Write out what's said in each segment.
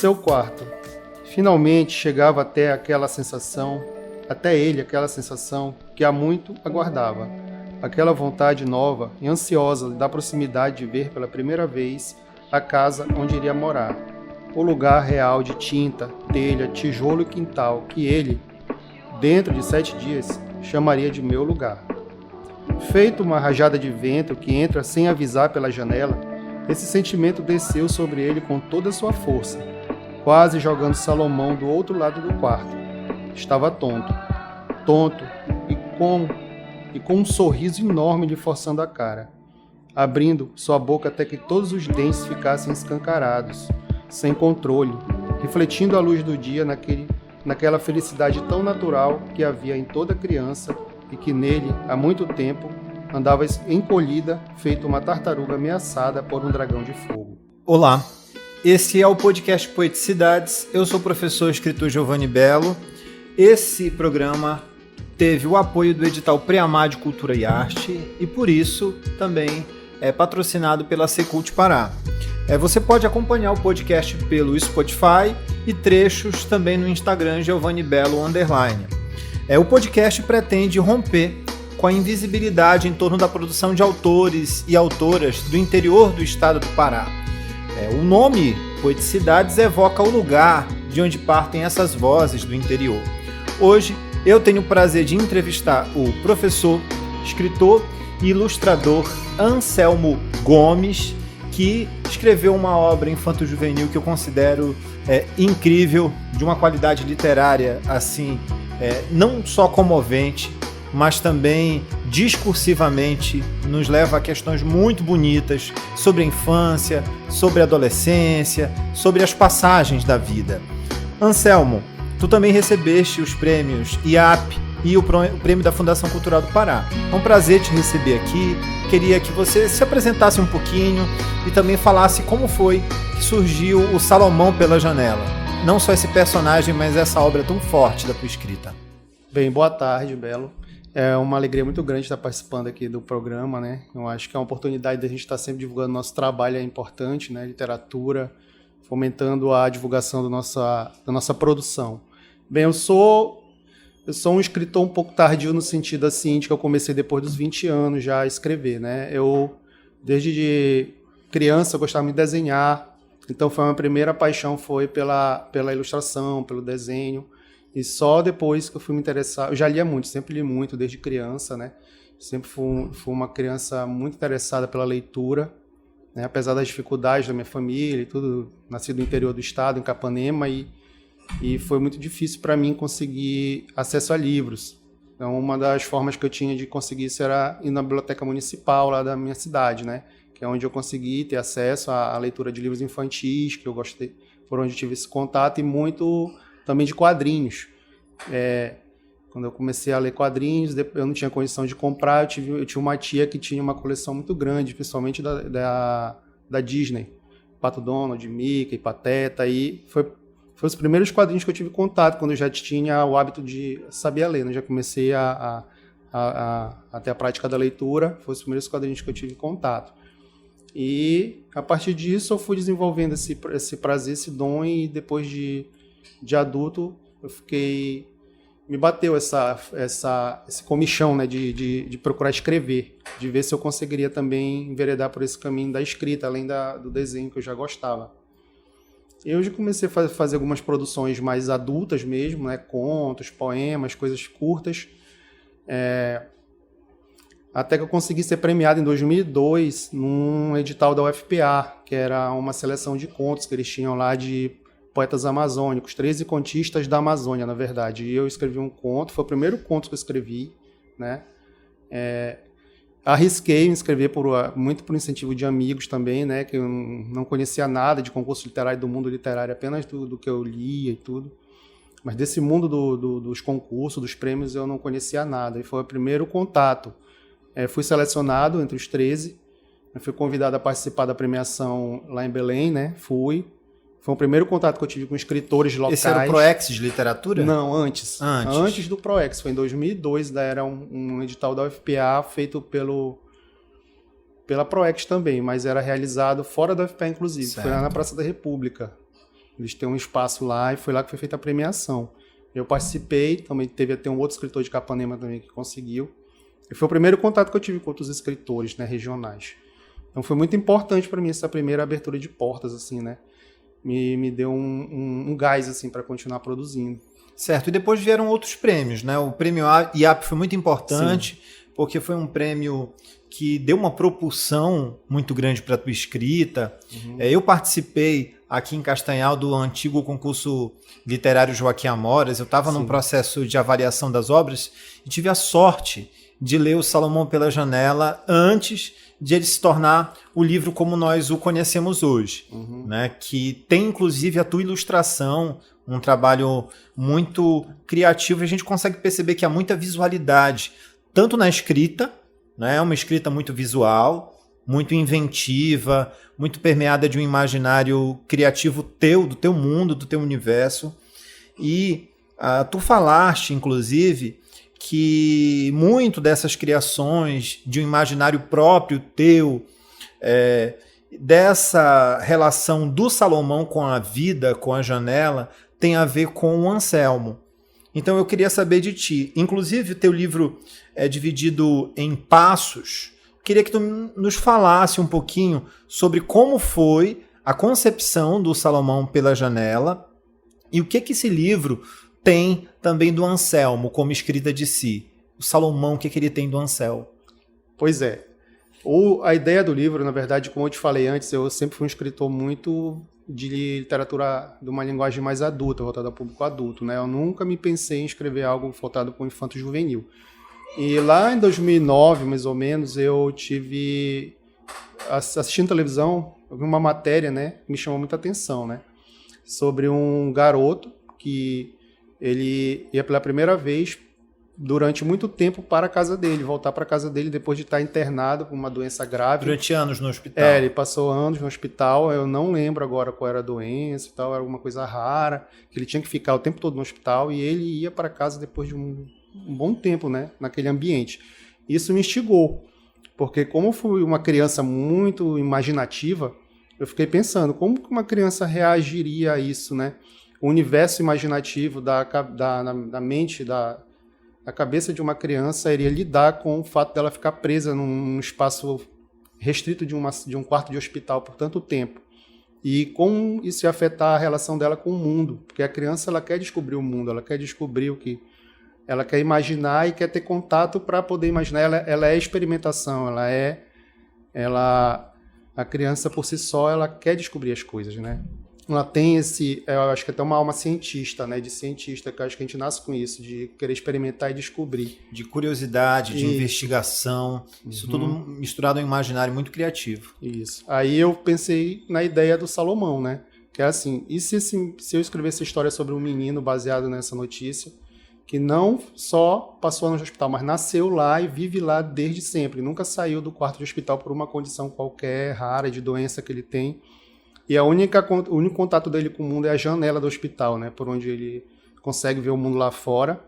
seu quarto. Finalmente chegava até ele aquela sensação que há muito aguardava. Aquela vontade nova e ansiosa da proximidade de ver pela primeira vez a casa onde iria morar. O lugar real de tinta, telha, tijolo e quintal que ele, dentro de 7 dias, chamaria de meu lugar. Feito uma rajada de vento que entra sem avisar pela janela, esse sentimento desceu sobre ele com toda a sua força, quase jogando Salomão do outro lado do quarto. Estava tonto e com um sorriso enorme lhe forçando a cara, abrindo sua boca até que todos os dentes ficassem escancarados, sem controle, refletindo a luz do dia naquela felicidade tão natural que havia em toda criança e que nele, há muito tempo, andava encolhida, feito uma tartaruga ameaçada por um dragão de fogo. Olá, esse é o podcast Poeticidades. Eu sou o professor escritor Giovanni Belo. Esse programa teve o apoio do edital Preamar de Cultura e Arte e, por isso, também é patrocinado pela Secult Pará. Você pode acompanhar o podcast pelo Spotify e trechos também no Instagram Giovanni Belo _. O podcast pretende romper com a invisibilidade em torno da produção de autores e autoras do interior do estado do Pará. O nome Poeticidades evoca o lugar de onde partem essas vozes do interior. Hoje eu tenho o prazer de entrevistar o professor, escritor e ilustrador Anselmo Gomes, que escreveu uma obra infanto-juvenil que eu considero incrível, de uma qualidade literária assim, não só comovente, mas também discursivamente nos leva a questões muito bonitas sobre a infância, sobre a adolescência, sobre as passagens da vida. Anselmo, tu também recebeste os prêmios IAP e o prêmio da Fundação Cultural do Pará. É um prazer te receber aqui. Queria que você se apresentasse um pouquinho e também falasse como foi que surgiu o Salomão pela Janela. Não só esse personagem, mas essa obra tão forte da tua escrita. Bem, boa tarde, Belo. É uma alegria muito grande estar participando aqui do programa, né? Eu acho que é uma oportunidade de a gente estar sempre divulgando nosso trabalho, é importante, né? Literatura, fomentando a divulgação da nossa produção. Bem, eu sou um escritor um pouco tardio no sentido assim, de que eu comecei depois dos 20 anos já a escrever, né? Desde criança, eu gostava muito de desenhar, então foi a minha primeira paixão foi pela ilustração, pelo desenho. E só depois que eu fui me interessar, eu já lia muito, sempre li muito desde criança, né? Sempre fui uma criança muito interessada pela leitura, né? Apesar das dificuldades da minha família e tudo, nasci do interior do estado, em Capanema, e foi muito difícil para mim conseguir acesso a livros. Então, uma das formas que eu tinha de conseguir isso era ir na biblioteca municipal lá da minha cidade, né? Que é onde eu consegui ter acesso à leitura de livros infantis, que eu gostei, por onde eu tive esse contato, e muito também de quadrinhos. Quando eu comecei a ler quadrinhos, eu não tinha condição de comprar, eu tinha uma tia que tinha uma coleção muito grande, principalmente da Disney, Pato Donald, Mickey, Pateta, e foi os primeiros quadrinhos que eu tive contato, quando eu já tinha o hábito de saber ler, né? Já comecei a ter a prática da leitura, foi os primeiros quadrinhos que eu tive contato. E a partir disso eu fui desenvolvendo esse prazer, esse dom, e depois de adulto me bateu esse comichão, né, de procurar escrever, de ver se eu conseguiria também enveredar por esse caminho da escrita, além do desenho que eu já gostava. Eu já comecei a fazer algumas produções mais adultas mesmo, né, contos, poemas, coisas curtas, até que eu consegui ser premiado em 2002 num edital da UFPA, que era uma seleção de contos que eles tinham lá de poetas amazônicos, 13 contistas da Amazônia, na verdade. E eu escrevi um conto, foi o primeiro conto que eu escrevi, né? Arrisquei me escrever muito por incentivo de amigos também, né? Que eu não conhecia nada de concurso literário, do mundo literário, apenas do que eu lia e tudo. Mas desse mundo dos concursos, dos prêmios, eu não conhecia nada. E foi o primeiro contato. Fui selecionado entre os 13. Eu fui convidado a participar da premiação lá em Belém, né? Foi o primeiro contato que eu tive com escritores locais. Esse era o Proex de literatura? Não, antes. Antes do Proex. Foi em 2002, era um edital da UFPA feito pela Proex também, mas era realizado fora da UFPA, inclusive. Certo. Foi lá na Praça da República. Eles têm um espaço lá e foi lá que foi feita a premiação. Eu participei, também teve até um outro escritor de Capanema também que conseguiu. E foi o primeiro contato que eu tive com outros escritores, né, regionais. Então foi muito importante para mim essa primeira abertura de portas, assim, né? Me deu um gás, assim, para continuar produzindo. Certo, e depois vieram outros prêmios, né? O prêmio IAP foi muito importante, sim, porque foi um prêmio que deu uma propulsão muito grande para a tua escrita. Uhum. Eu participei aqui em Castanhal do antigo concurso literário Joaquim Amoras. Eu estava num processo de avaliação das obras e tive a sorte de ler o Salomão pela Janela antes de ele se tornar o livro como nós o conhecemos hoje, uhum, né? Que tem inclusive a tua ilustração, um trabalho muito criativo, e a gente consegue perceber que há muita visualidade, tanto na escrita, né? É uma escrita muito visual, muito inventiva, muito permeada de um imaginário criativo teu, do teu mundo, do teu universo. E tu falaste, inclusive, que muito dessas criações de um imaginário próprio teu, dessa relação do Salomão com a vida, com a janela, tem a ver com o Anselmo. Então eu queria saber de ti. Inclusive o teu livro é dividido em passos. Queria que tu nos falasse um pouquinho sobre como foi a concepção do Salomão pela Janela e o que esse livro tem também do Anselmo como escrita de si. O Salomão, o que ele tem do Anselmo? Pois é. A ideia do livro, na verdade, como eu te falei antes, eu sempre fui um escritor muito de literatura de uma linguagem mais adulta, voltada ao público adulto, né? Eu nunca me pensei em escrever algo voltado para o infanto-juvenil. E lá em 2009, mais ou menos, eu tive, assistindo televisão, eu vi uma matéria, né, que me chamou muita atenção, né? Sobre um garoto que ele ia pela primeira vez durante muito tempo para a casa dele, voltar para a casa dele depois de estar internado com uma doença grave. Durante anos no hospital. Ele passou anos no hospital, eu não lembro agora qual era a doença e tal, era alguma coisa rara, que ele tinha que ficar o tempo todo no hospital e ele ia para casa depois de um bom tempo, né, naquele ambiente. Isso me instigou, porque como fui uma criança muito imaginativa, eu fiquei pensando, como que uma criança reagiria a isso, né? O universo imaginativo da mente, da cabeça de uma criança iria lidar com o fato dela ficar presa num espaço restrito de um quarto de hospital por tanto tempo. E como isso ia afetar a relação dela com o mundo. Porque a criança ela quer descobrir o mundo, ela quer descobrir o que... Ela quer imaginar e quer ter contato para poder imaginar. Ela é experimentação, a criança por si só, ela quer descobrir as coisas, né? Ela tem eu acho que até uma alma cientista, né? De cientista, que eu acho que a gente nasce com isso, de querer experimentar e descobrir. De curiosidade, de investigação, isso tudo misturado a um imaginário muito criativo. Isso. Aí eu pensei na ideia do Salomão, né? Que é assim, e se eu escrevesse a história sobre um menino baseado nessa notícia, que não só passou no hospital, mas nasceu lá e vive lá desde sempre, nunca saiu do quarto de hospital por uma condição qualquer, rara, de doença que ele tem. E o único contato dele com o mundo é a janela do hospital, né? Por onde ele consegue ver o mundo lá fora.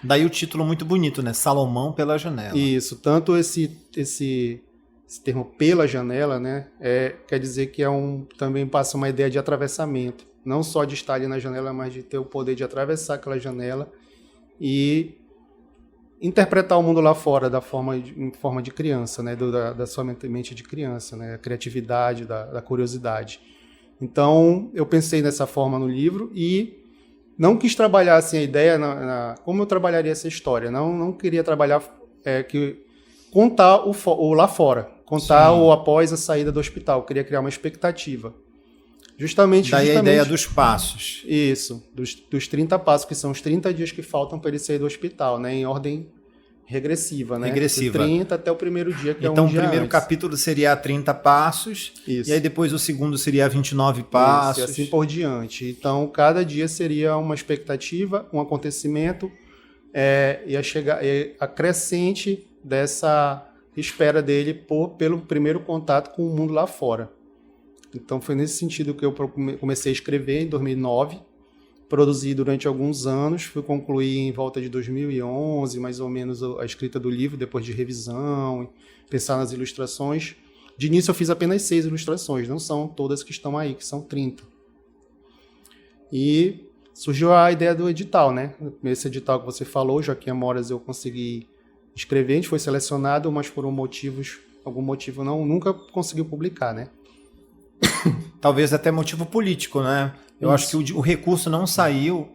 Daí o título muito bonito, né? Salomão pela Janela. Isso, tanto esse termo pela janela, né? Quer dizer que também passa uma ideia de atravessamento. Não só de estar ali na janela, mas de ter o poder de atravessar aquela janela e interpretar o mundo lá fora em forma de criança, né? Da sua mente de criança, né? A criatividade, da curiosidade. Então, eu pensei nessa forma no livro e não quis trabalhar assim, a ideia como eu trabalharia essa história. Não queria trabalhar contar o lá fora, contar o após a saída do hospital. Eu queria criar uma expectativa. Justamente a ideia dos passos. Isso, dos 30 passos, que são os 30 dias que faltam para ele sair do hospital, né? Em ordem regressiva, né? Regressiva. Do 30 até o primeiro dia, que então, é um dia o primeiro antes. Capítulo seria a 30 passos, Isso. E aí depois o segundo seria a 29 passos. Isso, e assim por diante. Então, cada dia seria uma expectativa, um acontecimento, a crescente dessa espera dele pelo primeiro contato com o mundo lá fora. Então foi nesse sentido que eu comecei a escrever em 2009, produzi durante alguns anos, fui concluir em volta de 2011, mais ou menos, a escrita do livro, depois de revisão, pensar nas ilustrações. De início eu fiz apenas 6 ilustrações, não são todas que estão aí, que são 30. E surgiu a ideia do edital, né? Esse edital que você falou, Joaquim Amoras, eu consegui escrever, a gente foi selecionado, mas por algum motivo nunca conseguiu publicar, né? Talvez até motivo político, né? Eu acho que o recurso não saiu.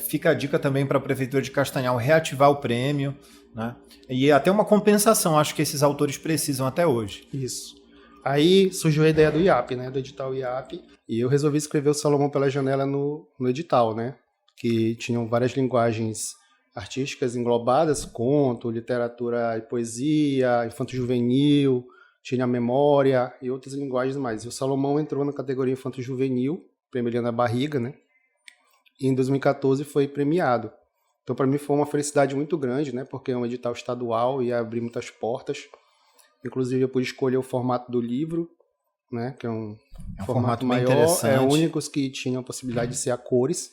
Fica a dica também para a Prefeitura de Castanhal reativar o prêmio, né? E até uma compensação, acho que esses autores precisam até hoje. Isso. Aí surgiu a ideia do IAP, né? Do edital IAP. E eu resolvi escrever o Salomão pela Janela no edital, né? Que tinham várias linguagens artísticas englobadas, conto, literatura e poesia, infanto-juvenil, tinha memória e outras linguagens mais. E o Salomão entrou na categoria infanto-juvenil, prêmio Eliana Barriga, né? E em 2014 foi premiado. Então, para mim, foi uma felicidade muito grande, né? Porque é um edital estadual e abriu muitas portas. Inclusive, eu pude escolher o formato do livro, né? Que é um formato maior. É o único que tinha a possibilidade de ser a cores.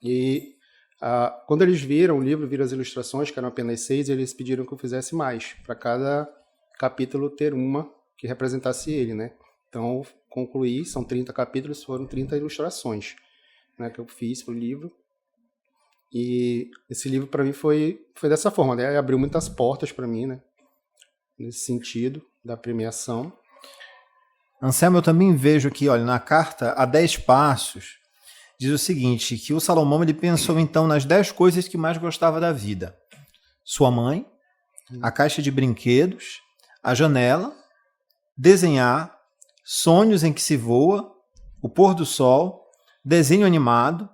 E quando eles viram o livro, viram as ilustrações, que eram apenas 6, eles pediram que eu fizesse mais. Para cada capítulo ter uma que representasse ele, né? Então, concluí, são 30 capítulos, foram 30 ilustrações, né, que eu fiz para o livro. E esse livro, para mim, foi dessa forma, né? Abriu muitas portas para mim, né? Nesse sentido, da premiação. Anselmo, eu também vejo aqui, olha, na carta, a 10 passos, diz o seguinte, que o Salomão ele pensou, então, nas 10 coisas que mais gostava da vida. Sua mãe, a caixa de brinquedos, a janela, desenhar, sonhos em que se voa, o pôr do sol, desenho animado,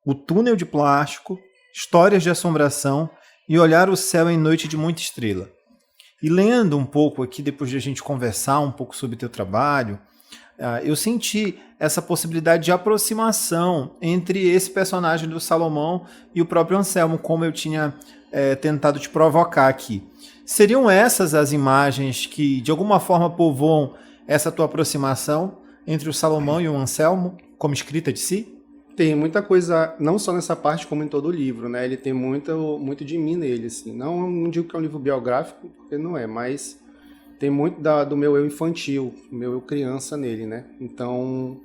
o túnel de plástico, histórias de assombração e olhar o céu em noite de muita estrela. E lendo um pouco aqui, depois de a gente conversar um pouco sobre o teu trabalho, eu senti essa possibilidade de aproximação entre esse personagem do Salomão e o próprio Anselmo, como eu tinha tentado te provocar aqui. Seriam essas as imagens que, de alguma forma, povoam essa tua aproximação entre o Salomão e o Anselmo, como escrita de si? Tem muita coisa, não só nessa parte, como em todo o livro, né? Ele tem muito de mim nele, assim. Não digo que é um livro biográfico, porque não é, mas tem muito do meu eu infantil, meu eu criança nele, né? Então,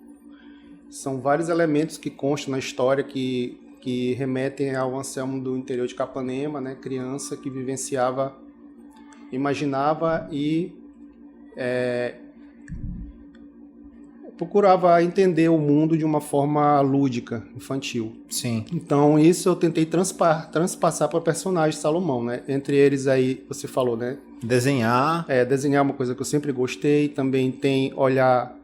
são vários elementos que constam na história que remetem ao Anselmo do interior de Capanema, né? Criança que vivenciava, imaginava e procurava entender o mundo de uma forma lúdica, infantil. Sim. Então, isso eu tentei transpassar para o personagem Salomão, né? Entre eles aí, você falou, né? Desenhar. Desenhar é uma coisa que eu sempre gostei. Também tem olhar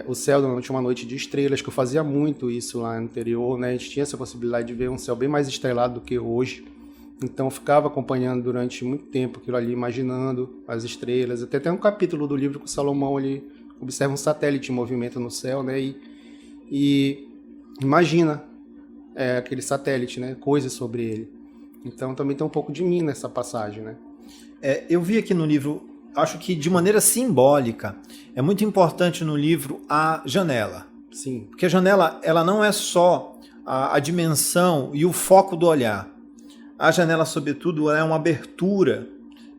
o céu durante uma noite de estrelas, que eu fazia muito isso lá no interior, né? A gente tinha essa possibilidade de ver um céu bem mais estrelado do que hoje. Então, eu ficava acompanhando durante muito tempo aquilo ali, imaginando as estrelas. Até tem um capítulo do livro que o Salomão ele observa um satélite em movimento no céu, né? E imagina aquele satélite, né? Coisas sobre ele. Então também tem um pouco de mim nessa passagem, né? Eu vi aqui no livro, acho que de maneira simbólica, é muito importante no livro a janela. Sim. Porque a janela, ela não é só a dimensão e o foco do olhar. A janela, sobretudo, é uma abertura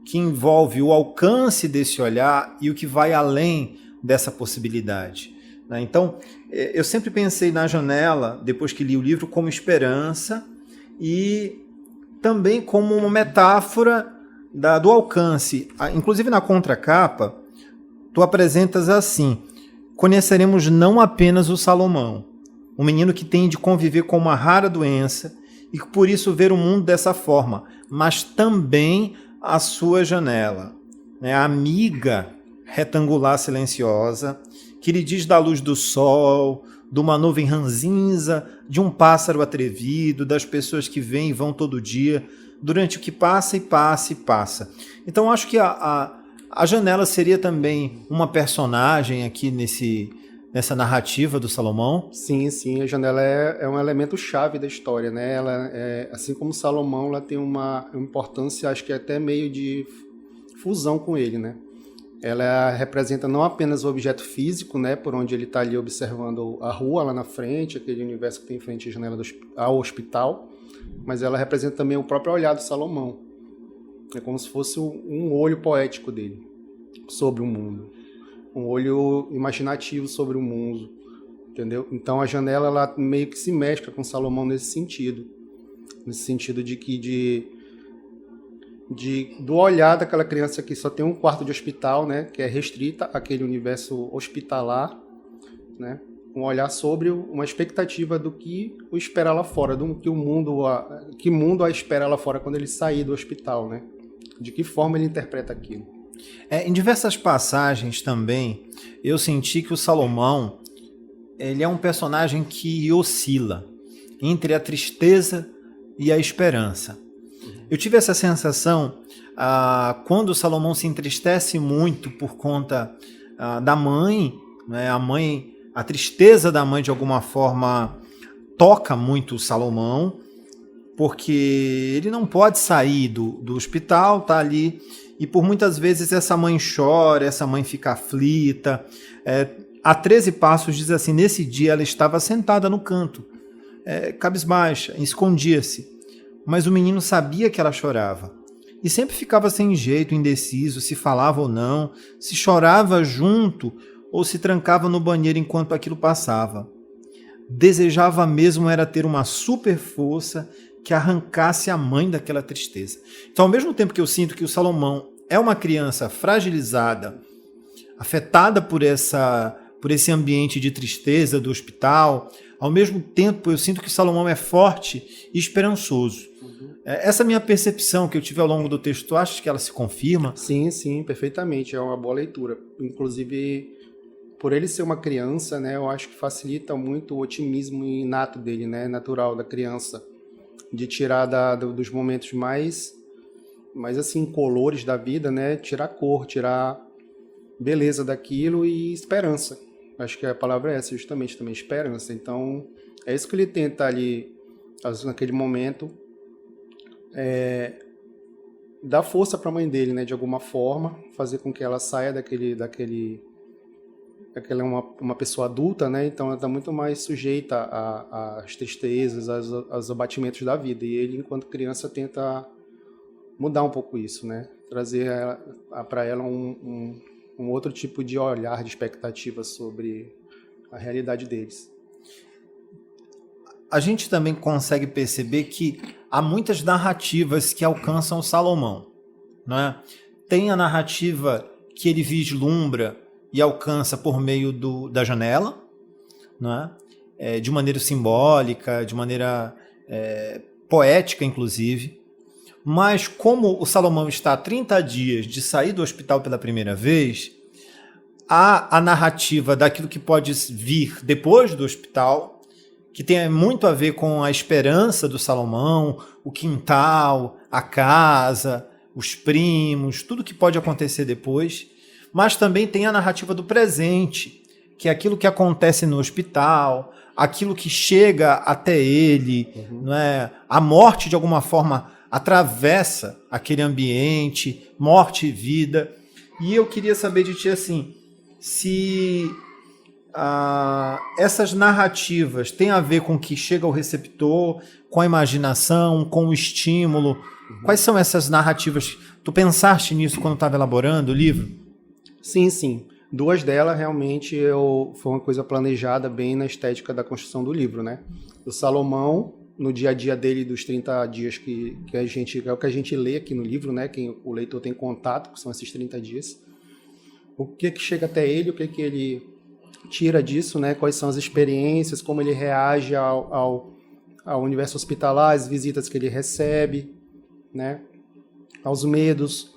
que envolve o alcance desse olhar e o que vai além dessa possibilidade. Então, eu sempre pensei na janela, depois que li o livro, como esperança e também como uma metáfora do alcance. Inclusive na contracapa, tu apresentas assim: conheceremos não apenas o Salomão, um menino que tem de conviver com uma rara doença e que por isso ver o mundo dessa forma, mas também a sua janela, né? A amiga retangular silenciosa, que lhe diz da luz do sol, de uma nuvem ranzinza, de um pássaro atrevido, das pessoas que vêm e vão todo dia, durante o que passa e passa e passa. Então acho que a janela seria também uma personagem aqui nessa narrativa do Salomão. Sim, sim, a janela é um elemento chave da história, né? Ela assim como Salomão, ela tem uma importância, acho que até meio de fusão com ele, né? Ela representa não apenas o objeto físico, né, por onde ele está ali observando a rua lá na frente, aquele universo que tem em frente à janela ao hospital, mas ela representa também o próprio olhar do Salomão. É como se fosse um olho poético dele sobre o mundo, um olho imaginativo sobre o mundo, entendeu? Então a janela ela meio que se mescla com Salomão nesse sentido de que do olhar daquela criança que só tem um quarto de hospital, né, que é restrita àquele universo hospitalar, né, um olhar sobre uma expectativa do que o espera lá fora, do que que mundo a espera lá fora quando ele sair do hospital, né? De que forma ele interpreta aquilo. Em diversas passagens também, eu senti que o Salomão, ele é um personagem que oscila entre a tristeza e a esperança. Eu tive essa sensação quando o Salomão se entristece muito por conta da mãe, né? A tristeza da mãe de alguma forma toca muito o Salomão, porque ele não pode sair do hospital, tá ali, e por muitas vezes essa mãe chora, essa mãe fica aflita. A 13 passos diz assim: nesse dia ela estava sentada no canto, cabisbaixa, escondia-se, mas o menino sabia que ela chorava, e sempre ficava sem jeito, indeciso, se falava ou não, se chorava junto ou se trancava no banheiro enquanto aquilo passava. Desejava mesmo era ter uma super força que arrancasse a mãe daquela tristeza. Então, ao mesmo tempo que eu sinto que o Salomão é uma criança fragilizada, afetada por esse ambiente de tristeza do hospital, ao mesmo tempo eu sinto que o Salomão é forte e esperançoso. Essa minha percepção que eu tive ao longo do texto, tu achas que ela se confirma? Sim, perfeitamente. É uma boa leitura. Inclusive, por ele ser uma criança, né, eu acho que facilita muito o otimismo inato dele, né, natural da criança, de tirar dos momentos mais assim, colores da vida, né, tirar cor, tirar beleza daquilo e esperança. Acho que a palavra é essa, justamente, também, esperança. Então, é isso que ele tenta ali, naquele momento, dar força para a mãe dele, né, de alguma forma, fazer com que ela saia daquela é uma pessoa adulta, né, então ela está muito mais sujeita às tristezas, aos abatimentos da vida, e ele, enquanto criança, tenta mudar um pouco isso, né, trazer para ela um outro tipo de olhar, de expectativa sobre a realidade deles. A gente também consegue perceber que há muitas narrativas que alcançam o Salomão, não é? Tem a narrativa que ele vislumbra e alcança por meio da janela, não é? De maneira simbólica, de maneira poética, inclusive. Mas como o Salomão está há 30 dias de sair do hospital pela primeira vez, há a narrativa daquilo que pode vir depois do hospital, que tem muito a ver com a esperança do Salomão, o quintal, a casa, os primos, tudo que pode acontecer depois. Mas também tem a narrativa do presente, que é aquilo que acontece no hospital, aquilo que chega até ele, não é? A morte, de alguma forma, atravessa aquele ambiente, morte e vida. E eu queria saber de ti, assim, se essas narrativas têm a ver com o que chega ao receptor, com a imaginação, com o estímulo. Quais são essas narrativas? Tu pensaste nisso quando estava elaborando o livro? Sim. 2 delas realmente foi uma coisa planejada bem na estética da construção do livro, né? O Salomão, no dia a dia dele, dos 30 dias que é o que a gente lê aqui no livro, né? Que o leitor tem contato, que são esses 30 dias. O que chega até ele, o que ele tira disso, né? Quais são as experiências, como ele reage ao universo hospitalar, as visitas que ele recebe, né? Aos medos,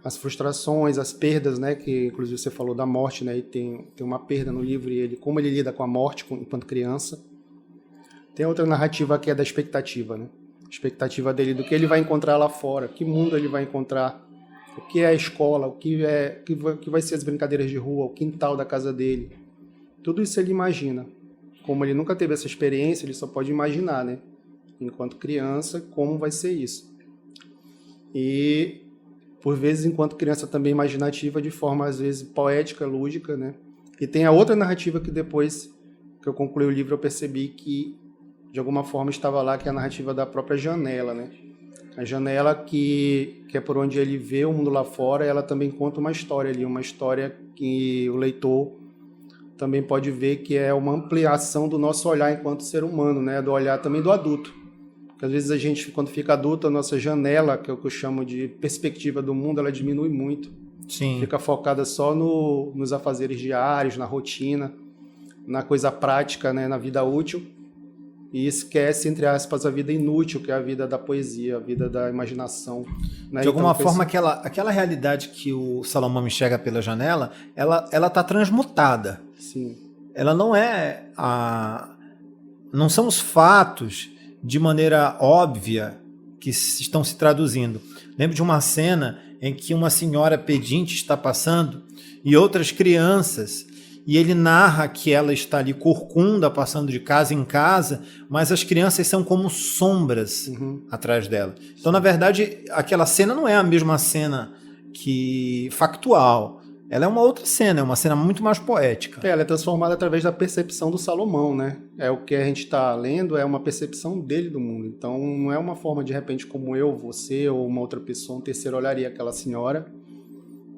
as frustrações, as perdas, né? Que inclusive você falou da morte, né? E tem uma perda no livro, e como ele lida com a morte enquanto criança. Tem outra narrativa que é da expectativa, né? A expectativa dele do que ele vai encontrar lá fora, que mundo ele vai encontrar, o que é a escola, o que vai ser as brincadeiras de rua, o quintal da casa dele. Tudo isso ele imagina. Como ele nunca teve essa experiência, ele só pode imaginar, né? Enquanto criança, como vai ser isso. E, por vezes, enquanto criança também imaginativa, de forma, às vezes, poética, lúdica, né? E tem a outra narrativa que depois que eu concluí o livro, eu percebi que, de alguma forma, estava lá, que é a narrativa da própria janela, né? A janela que é por onde ele vê o mundo lá fora, ela também conta uma história ali, uma história que o leitor também pode ver que é uma ampliação do nosso olhar enquanto ser humano, né? Do olhar também do adulto. Porque às vezes a gente, quando fica adulto, a nossa janela, que é o que eu chamo de perspectiva do mundo, ela diminui muito. Sim. Fica focada só nos afazeres diários, na rotina, na coisa prática, né? Na vida útil. E esquece, entre aspas, a vida inútil, que é a vida da poesia, a vida da imaginação. Né? De alguma forma, aquela realidade que o Salomão enxerga pela janela, ela está transmutada. Sim. Ela não é não são os fatos de maneira óbvia que estão se traduzindo. Lembro de uma cena em que uma senhora pedinte está passando e outras crianças, e ele narra que ela está ali corcunda, passando de casa em casa, mas as crianças são como sombras atrás dela. Então, na verdade, aquela cena não é a mesma cena factual. Ela é uma outra cena, é uma cena muito mais poética. Ela é transformada através da percepção do Salomão, né? É o que a gente está lendo, é uma percepção dele do mundo. Então, não é uma forma, de repente, como eu, você ou uma outra pessoa, um terceiro olharia aquela senhora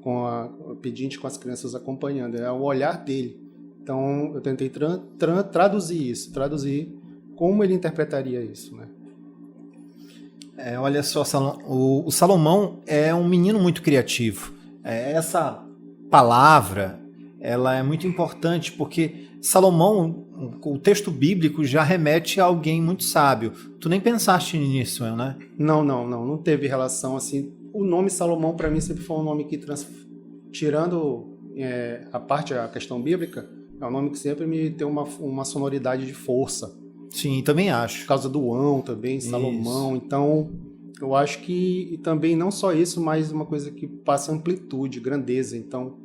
com a pedinte, com as crianças acompanhando. É o olhar dele. Então, eu tentei traduzir como ele interpretaria isso, né? Olha só, o Salomão é um menino muito criativo. Essa palavra, ela é muito importante porque Salomão, o texto bíblico já remete a alguém muito sábio. Tu nem pensaste nisso, né? Não teve relação assim. O nome Salomão para mim sempre foi um nome que, tirando a questão bíblica, é um nome que sempre me tem uma sonoridade de força. Sim, também acho. Por causa do ão também, Salomão. Isso. Então, eu acho que também não só isso, mas uma coisa que passa amplitude, grandeza. Então,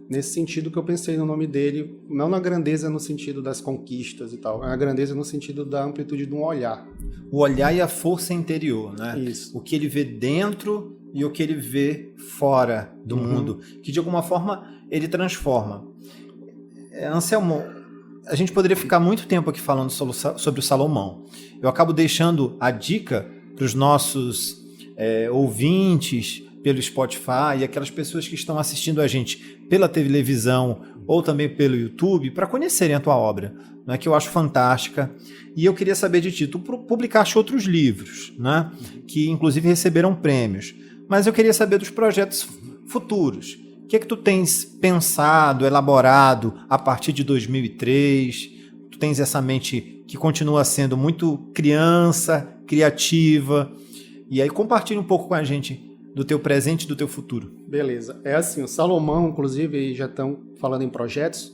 nesse sentido que eu pensei no nome dele, não na grandeza no sentido das conquistas e tal, é a grandeza no sentido da amplitude de um olhar. O olhar e a força interior, né? Isso. O que ele vê dentro e o que ele vê fora do mundo, que de alguma forma ele transforma. Anselmo, a gente poderia ficar muito tempo aqui falando sobre o Salomão. Eu acabo deixando a dica para os nossos ouvintes pelo Spotify e aquelas pessoas que estão assistindo a gente pela televisão ou também pelo YouTube para conhecerem a tua obra, né, que eu acho fantástica. E eu queria saber de ti, tu publicaste outros livros, né, que inclusive receberam prêmios, mas eu queria saber dos projetos futuros. O que é que tu tens pensado, elaborado a partir de 2003? Tu tens essa mente que continua sendo muito criança, criativa. E aí compartilha um pouco com a gente do teu presente e do teu futuro. Beleza. É assim, o Salomão, inclusive, já estão falando em projetos,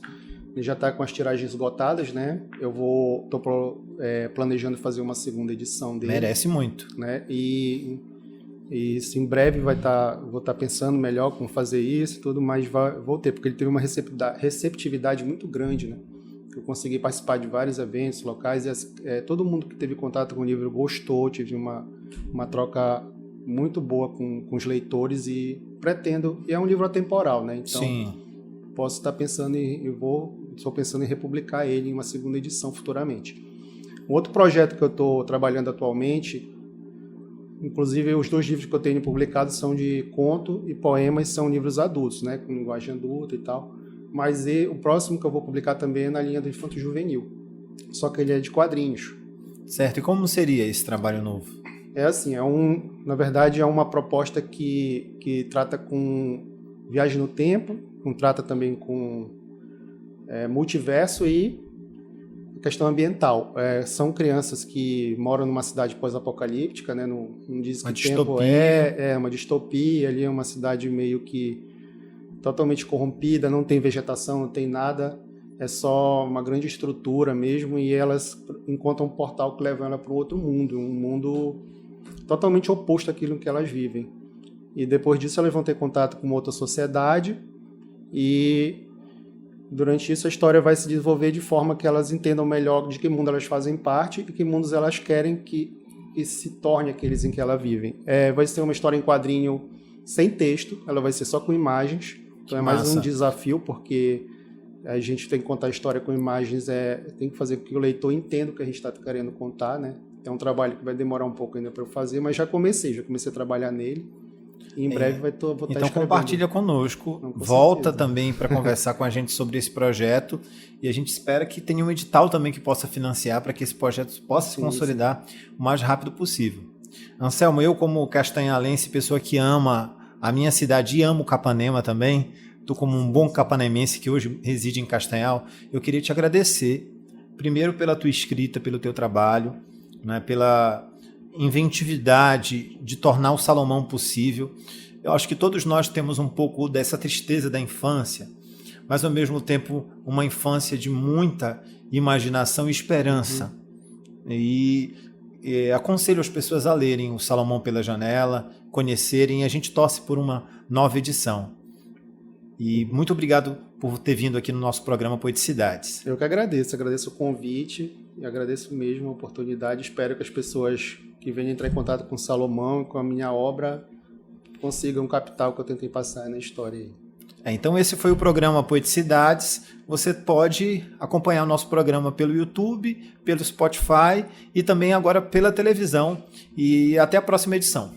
ele já está com as tiragens esgotadas, né? Eu estou planejando fazer uma segunda edição dele. Merece muito. Né? E isso, em breve vou estar pensando melhor como fazer isso e tudo, mas vou ter, porque ele teve uma receptividade muito grande, né? Eu consegui participar de vários eventos locais e todo mundo que teve contato com o livro gostou, tive uma troca muito boa com os leitores e é um livro atemporal, né? Então, sim, posso estar pensando estou pensando em republicar ele em uma segunda edição futuramente. Um outro projeto que eu estou trabalhando atualmente, inclusive os 2 livros que eu tenho publicados são de conto e poemas, são livros adultos, né? Com linguagem adulta e tal. Mas o próximo que eu vou publicar também é na linha do infanto juvenil, só que ele é de quadrinhos. Certo, e como seria esse trabalho novo? É assim, na verdade é uma proposta que trata com viagem no tempo, trata também com multiverso e questão ambiental. São crianças que moram numa cidade pós-apocalíptica, né? Não diz que o tempo é uma distopia, ali é uma cidade meio que totalmente corrompida, não tem vegetação, não tem nada, é só uma grande estrutura mesmo, e elas encontram um portal que leva ela para um outro mundo, um mundo totalmente oposto àquilo que elas vivem. E depois disso elas vão ter contato com outra sociedade e durante isso a história vai se desenvolver de forma que elas entendam melhor de que mundo elas fazem parte e que mundos elas querem que se torne aqueles em que elas vivem. Vai ser uma história em quadrinho sem texto, ela vai ser só com imagens, então é mais um desafio, porque a gente tem que contar a história com imagens, tem que fazer com que o leitor entenda o que a gente está querendo contar, né? É um trabalho que vai demorar um pouco ainda para eu fazer, mas já comecei a trabalhar nele. E em breve vou estar Então escrevendo. compartilha conosco, Não, com volta certeza. também para conversar com a gente sobre esse projeto e a gente espera que tenha um edital também que possa financiar para que esse projeto possa se consolidar o mais rápido possível. Anselmo, eu como castanhalense, pessoa que ama a minha cidade e amo Capanema também, tu como um bom capanemense que hoje reside em Castanhal, eu queria te agradecer, primeiro pela tua escrita, pelo teu trabalho, né, pela inventividade de tornar o Salomão possível. Eu acho que todos nós temos um pouco dessa tristeza da infância, mas ao mesmo tempo uma infância de muita imaginação e esperança. E aconselho as pessoas a lerem o Salomão pela Janela, conhecerem, e a gente torce por uma nova edição. E muito obrigado por ter vindo aqui no nosso programa Poeticidades. Eu que agradeço o convite e agradeço mesmo a oportunidade. Espero que as pessoas que venham entrar em contato com o Salomão e com a minha obra consigam captar o que eu tentei passar na história aí. Então esse foi o programa Poeticidades. Você pode acompanhar o nosso programa pelo YouTube, pelo Spotify e também agora pela televisão. E até a próxima edição.